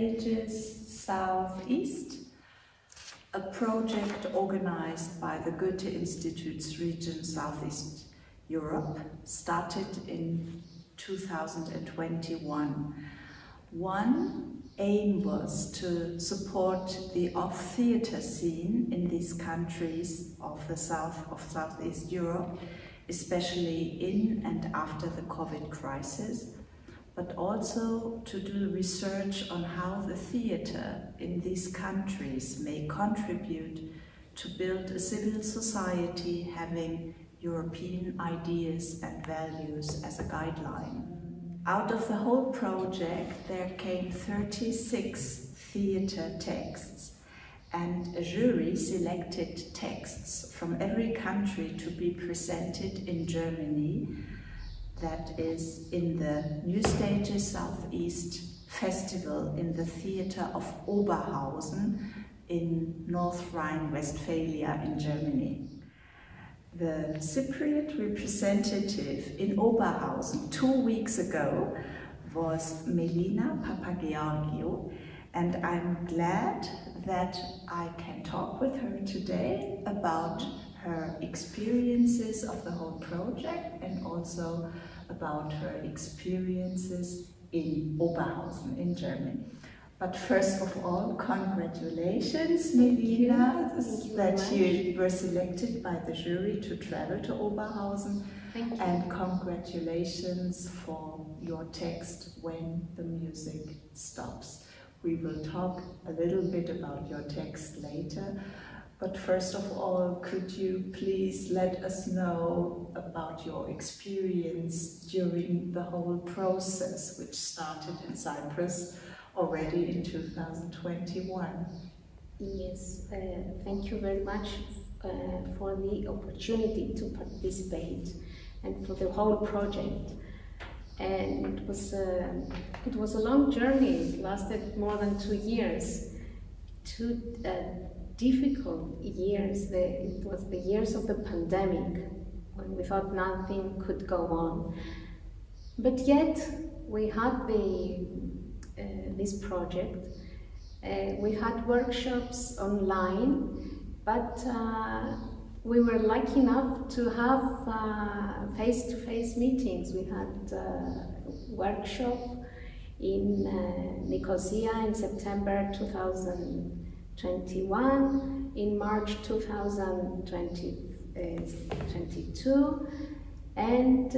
Stages Southeast, a project organized by the Goethe-Institut's region Southeast Europe, started in 2021. One aim was to support the off-theatre scene in these countries of the south of Southeast Europe, especially in and after the COVID crisis, but also to do research on how the theatre in these countries may contribute to build a civil society having European ideas and values as a guideline. Out of the whole project, there came 36 theatre texts, and a jury selected texts from every country to be presented in Germany. That is in the New Stages Southeast Festival in the Theatre of Oberhausen in North Rhine-Westphalia in Germany. The Cypriot representative in Oberhausen 2 weeks ago was Melina Papageorgiou, and I'm glad that I can talk with her today about her experiences of the whole project and also about her experiences in Oberhausen in Germany. But first of all, congratulations, Melina, that you were selected by the jury to travel to Oberhausen. Thank you. And congratulations for your text, When the Music Stops. We will talk a little bit about your text later. But first of all, could you please let us know about your experience during the whole process, which started in Cyprus already in 2021? Yes, thank you very much for the opportunity to participate and for the whole project. And it was a long journey. It lasted more than 2 years. Two difficult years. It was the years of the pandemic, when we thought nothing could go on. But yet we had this project. We had workshops online, but we were lucky enough to have face-to-face meetings. We had a workshop in Nicosia in September 2021, in March 2022, and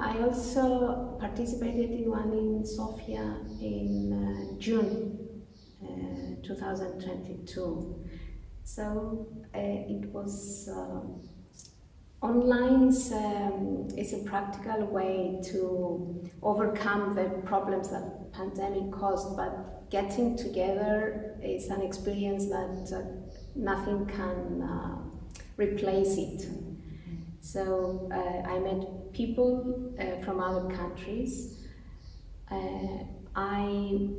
I also participated in one in Sofia in June 2022. So it was online is a practical way to overcome the problems that the pandemic caused, but getting together is an experience that nothing can replace it. So I met people from other countries. I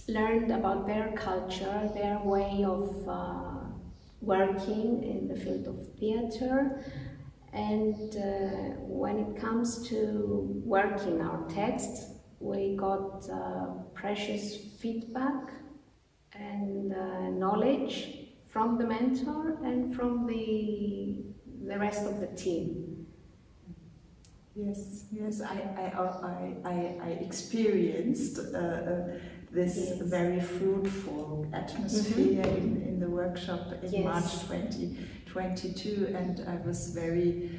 learned about their culture, their way of working in the field of theatre, and when it comes to working our text, we got precious feedback and knowledge from the mentor and from the rest of the team. Yes, yes, I experienced this very fruitful atmosphere in the workshop in March 2022, and I was very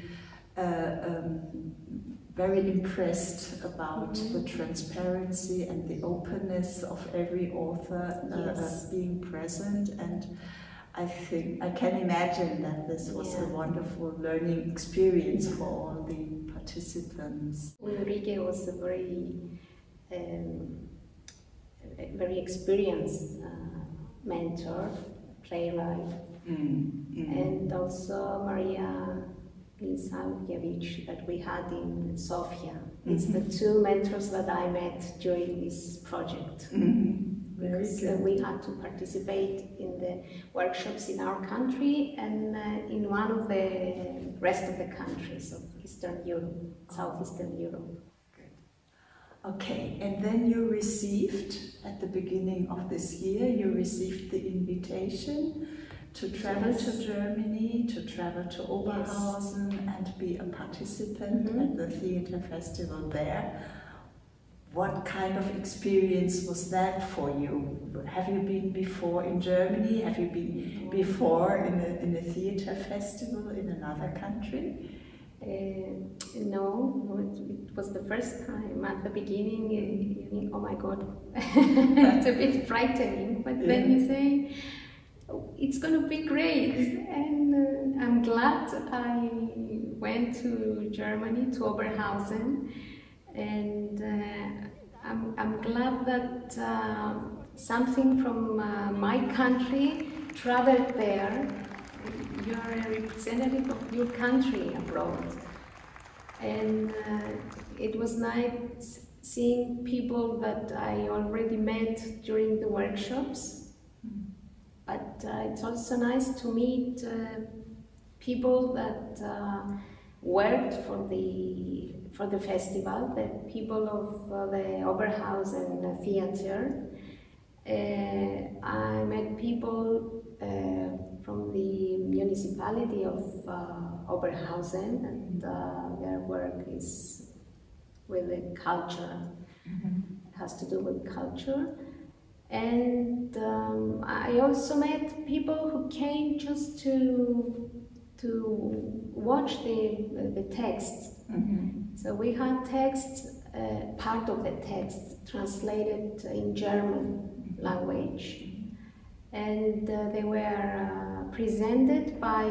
impressed about the transparency and the openness of every author being present, and I think I can imagine that this was a wonderful learning experience for all the participants. Ulrike was a very experienced mentor, playwright, and also Maria that we had in Sofia. It's the two mentors that I met during this project. Because we had to participate in the workshops in our country and in one of the rest of the countries of Eastern Europe, Southeastern Europe. Good. Okay, and then you received, at the beginning of this year, you received the invitation to travel to Germany, to travel to Oberhausen and be a participant at the theatre festival there. What kind of experience was that for you? Have you been before in Germany? Have you been before in a theatre festival in another country? No, it was the first time. At the beginning, you think, oh my God, it's a bit frightening, but then you say, oh, it's going to be great. And I'm glad I went to Germany, to Oberhausen, and I'm glad that something from my country traveled there. You are a representative of your country abroad, and it was nice seeing people that I already met during the workshops, but it's also nice to meet people that worked for the festival, the people of the Oberhausen Theater. I met people from the municipality of Oberhausen, and their work is with the culture. It has to do with culture. And I also met people who came just to watch the texts. So we had texts, part of the text translated in German language. And they were presented by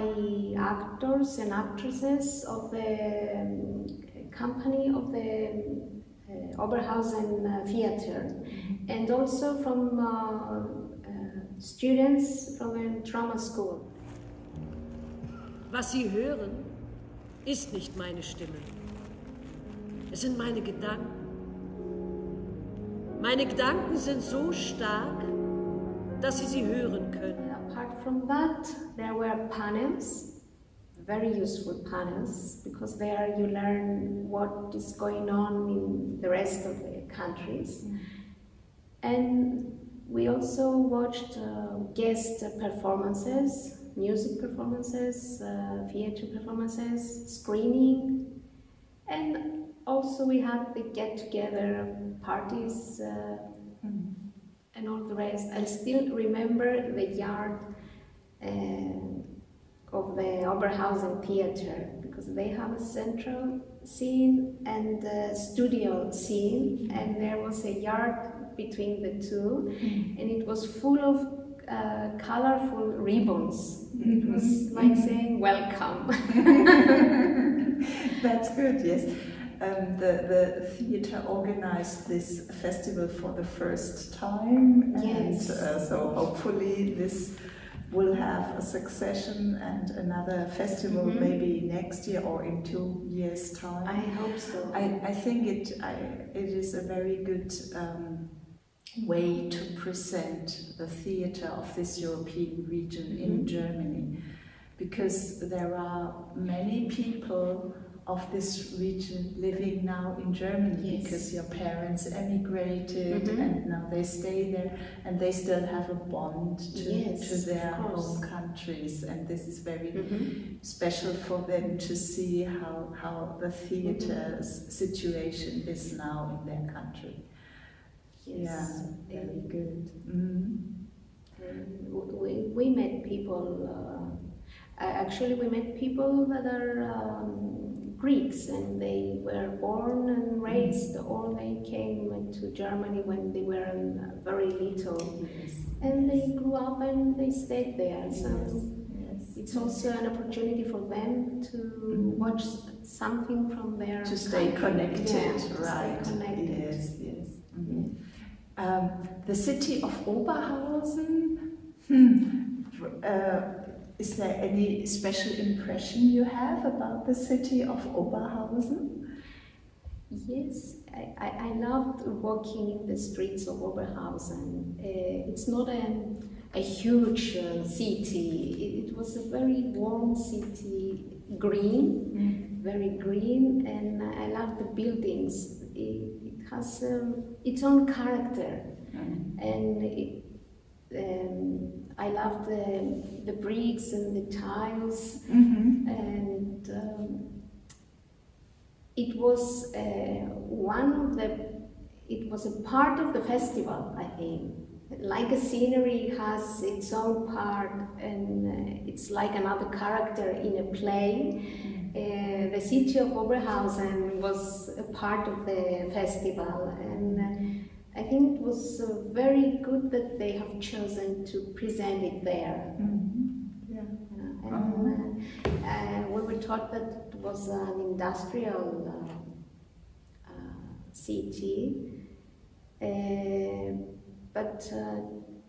actors and actresses of the company of the Oberhausen Theater, and also from students from a drama school. Was Sie hören, ist nicht meine Stimme. Es sind meine Gedanken. Meine Gedanken sind so stark, dass Sie hören können. Apart from that, there were panels, very useful panels, because there you learn what is going on in the rest of the countries. And we also watched guest performances, music performances, theater performances, screening, and also we had the get-together parties and all the rest. I still remember the yard of the Oberhausen Theater, because they have a central scene and a studio scene, and there was a yard between the two, and it was full of colorful ribbons. It was like saying welcome. That's good, yes. The theatre organized this festival for the first time, and so hopefully this will have a succession and another festival maybe next year or in 2 years' time. I hope so. I think it is a very good way to present the theatre of this European region in Germany, because there are many people of this region living now in Germany, because your parents emigrated and now they stay there, and they still have a bond to their home countries, and this is very special for them to see how the theatre's situation is now in their country. Yes, yeah, very good. We met people, actually we met people that are Greeks, and they were born and raised, or they came to Germany when they were very little, and they grew up and they stayed there. So it's also an opportunity for them to watch something from their to stay connected, right? Stay connected. Yes, yes. The city of Oberhausen. Is there any special impression you have about the city of Oberhausen? Yes, I loved walking in the streets of Oberhausen. It's not a huge city. It was a very warm city, green, very green, and I love the buildings. It has its own character, and I love the bricks and the tiles, and it was it was a part of the festival, I think. Like a scenery has its own part, and it's like another character in a play. The city of Oberhausen was a part of the festival, and I think it was very good that they have chosen to present it there. And we were taught that it was an industrial city. But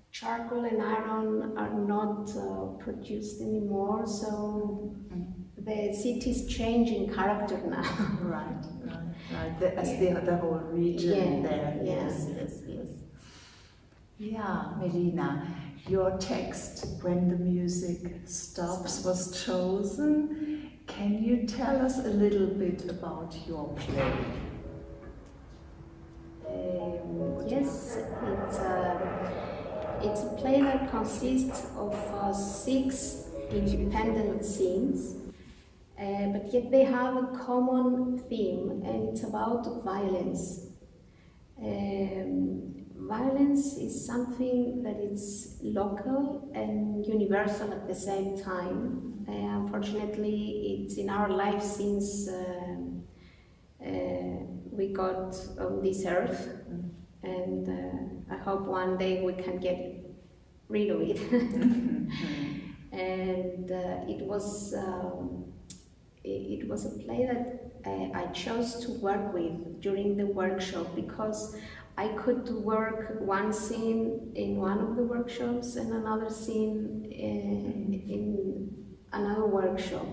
charcoal and iron are not produced anymore, so the city is changing character now. Right. As the whole region there. Yes. Yeah, Melina, your text, When the Music Stops, was chosen. Can you tell us a little bit about your play? Yes, it's a play that consists of 6 independent scenes, but yet they have a common theme, and it's about violence. Violence is something that is local and universal at the same time. Unfortunately, it's in our life since we got on this earth, and I hope one day we can get rid of it. And it was a play that I chose to work with during the workshop, because I could work one scene in one of the workshops and another scene in another workshop.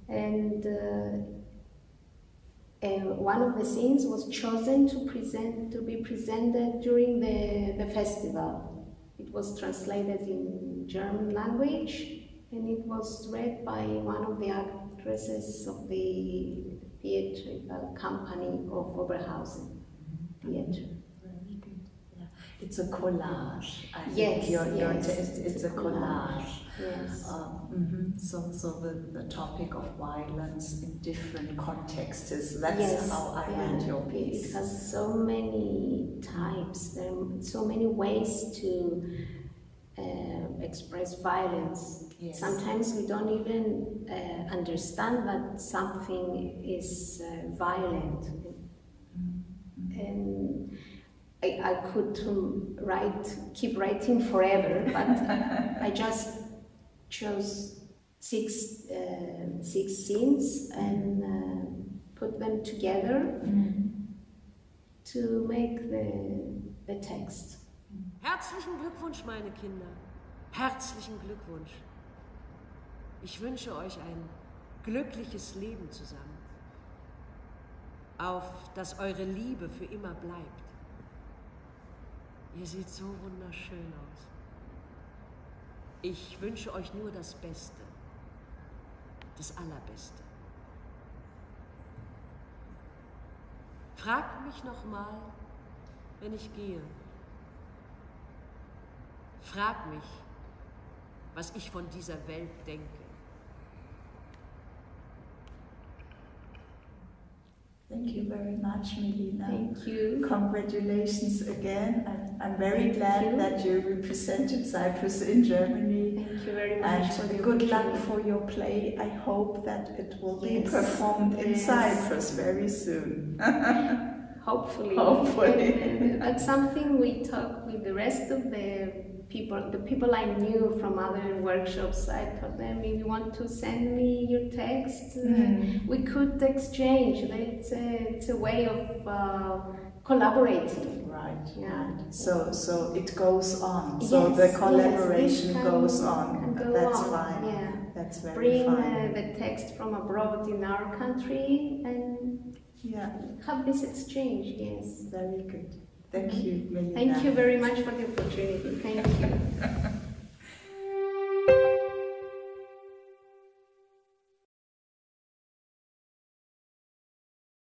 And one of the scenes was chosen to be presented during the festival. It was translated in German language, and it was read by one of the actresses of the theatrical company of Oberhausen Theater. Very good. Yeah. It's a collage. I think yes, it's a collage. Yes. So the topic of violence in different contexts, that's how I read your piece. It has so many types, there are so many ways to express violence. Yes. Sometimes we don't even understand that something is violent. And I could keep writing forever, but I just chose 6 scenes and put them together to make the text. Herzlichen Glückwunsch, meine Kinder. Herzlichen Glückwunsch. Ich wünsche euch ein glückliches Leben zusammen. Auf dass eure Liebe für immer bleibt. Ihr seht so wunderschön aus. Ich wünsche euch nur das Beste, das Allerbeste. Fragt mich noch mal, wenn ich gehe. Frag mich, was ich von dieser Welt denke. Thank you very much, Melina. Thank you. Congratulations again. I'm very glad that you represented Cyprus in Germany. Thank you very much. And good luck for your play. I hope that it will be performed in Cyprus very soon. Hopefully. Hopefully. But something we talked with the rest of the people I knew from other workshops. I told them, if you want to send me your text, we could exchange. It's a way of collaborating. Right. Yeah. So it goes on. So the collaboration goes on. That's fine. Yeah. That's very fine. Bring the text from abroad in our country and have this exchange. Yes. Very good. Thank you, Melina. Thank you very much for the opportunity. Thank you.